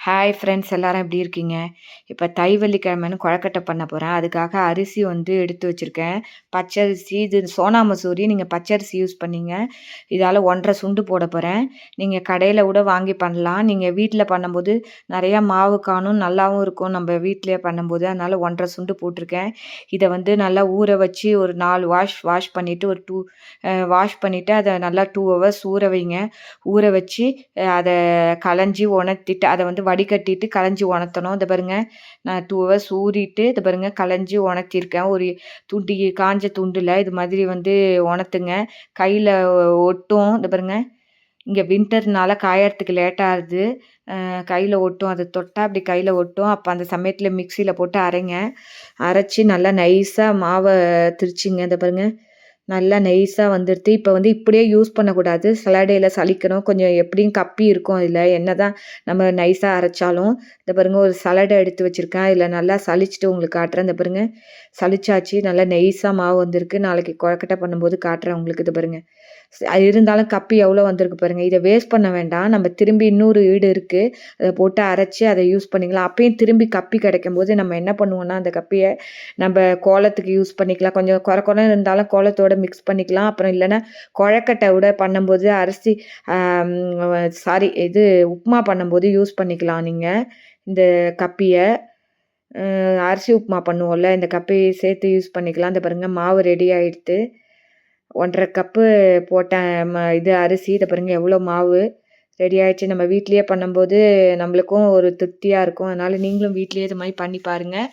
Hi friends எல்லாரும் எப்படி இருக்கீங்க? இப்போ தை வெள்ளிக்கிழமைன்னு கொழக்கட்டை பண்ண போகிறேன். அதுக்காக அரிசி வந்து எடுத்து வச்சுருக்கேன். பச்சரிசி இது சோனா மசூரி. நீங்கள் பச்சரிசி யூஸ் பண்ணீங்க. இதால் 1½ சுண்டு போட போகிறேன். நீங்கள் கடையில் கூட வாங்கி பண்ணலாம். நீங்கள் வீட்டில் பண்ணும்போது நிறையா மாவு காணும், நல்லாவும் இருக்கும் நம்ம வீட்டிலேயே பண்ணும்போது. அதனால் 1½ சுண்டு போட்டிருக்கேன். இதை வந்து நல்லா ஊற வச்சு ஒரு 4 வாஷ் பண்ணிவிட்டு ஒரு 2 வாஷ் பண்ணிவிட்டு அதை நல்லா 2 ஹவர்ஸ் ஊற வைங்க. ஊற வச்சு அதை களைஞ்சி உணர்த்திட்டு அதை வந்து வடிகட்டிட்டு களைஞ்சி உணர்த்தணும். இதை பாருங்க, நான் 2 ஹவர்ஸ் ஊறிட்டு இதை பாருங்க களைஞ்சி உணர்த்தியிருக்கேன். ஒரு துண்டு காஞ்ச துண்டில் இது மாதிரி வந்து உணர்த்துங்க. கையில் ஒட்டும். இதை பாருங்க, இங்கே வின்டர்னால காயறதுக்கு லேட் ஆகுது. கையில் ஒட்டும். அதை தொட்டால் அப்படி கையில் ஒட்டும். அப்போ அந்த சமயத்தில் மிக்சியில் போட்டு அரைங்க. அரைச்சி நல்லா நைஸாக மாவை திரிச்சிங்க. இதை பாருங்க, நல்லா நைஸாக வந்துடுது. இப்போ வந்து இப்படியே யூஸ் பண்ணக்கூடாது. சலடையில் சலிக்கணும். கொஞ்சம் எப்படியும் கப்பி இருக்கும். அதில் என்ன தான் நம்ம நைஸாக அரைச்சாலும். இந்த பாருங்கள், ஒரு சலடை எடுத்து வச்சுருக்கேன். அதில் நல்லா சலிச்சுட்டு உங்களுக்கு காட்டுறேன். இந்த பாருங்கள், சலிச்சாச்சு. நல்லா நெய்ஸாக மாவு வந்திருக்கு. நாளைக்கு கொழக்கட்டை பண்ணும்போது காட்டுறேன் உங்களுக்கு. இது பாருங்கள், இருந்தாலும் கப்பி எவ்வளோ வந்திருக்கு பாருங்கள். இதை வேஸ்ட் பண்ண வேண்டாம். நம்ம திரும்பி இன்னொரு ஈடு இருக்குது, அதை போட்டு அரைச்சி அதை யூஸ் பண்ணிக்கலாம். அப்பயும் திரும்பி கப்பி கிடைக்கும் போது நம்ம என்ன பண்ணுவோம்னா, அந்த கப்பியை நம்ம கோலத்துக்கு யூஸ் பண்ணிக்கலாம். கொஞ்சம் குறை இருந்தாலும் கோலத்தோடு மிக்ஸ் பண்ணிக்கலாம். அப்புறம் இல்லைன்னா கொழக்கட்டை விட பண்ணும்போது அரிசி உப்புமா பண்ணும்போது யூஸ் பண்ணிக்கலாம் நீங்கள் இந்த கப்பியை. அரிசி உப்புமா பண்ணுவோம்ல, இந்த கப்பையை சேர்த்து யூஸ் பண்ணிக்கலாம். இந்த பாருங்கள், மாவு ரெடி ஆகிடுது. 1½ கப்பு போட்டேன் இது அரிசி. இதை பாருங்கள் எவ்வளோ மாவு ரெடி ஆகிடுச்சு. நம்ம வீட்லேயே பண்ணும்போது நம்மளுக்கும் ஒரு திருப்தியாக இருக்கும். அதனால் நீங்களும் வீட்லேயே இது மாதிரி பண்ணி பாருங்கள்.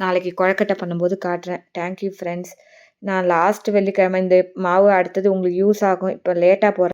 நாளைக்கு கொழக்கட்டை பண்ணும்போது காட்டுறேன். Thank you friends. நான் லாஸ்ட் வெள்ளிக்கிழமை இந்த மாவு அடுத்தது உங்களுக்கு யூஸ் ஆகும். இப்போ லேட்டாக போகிறேன்.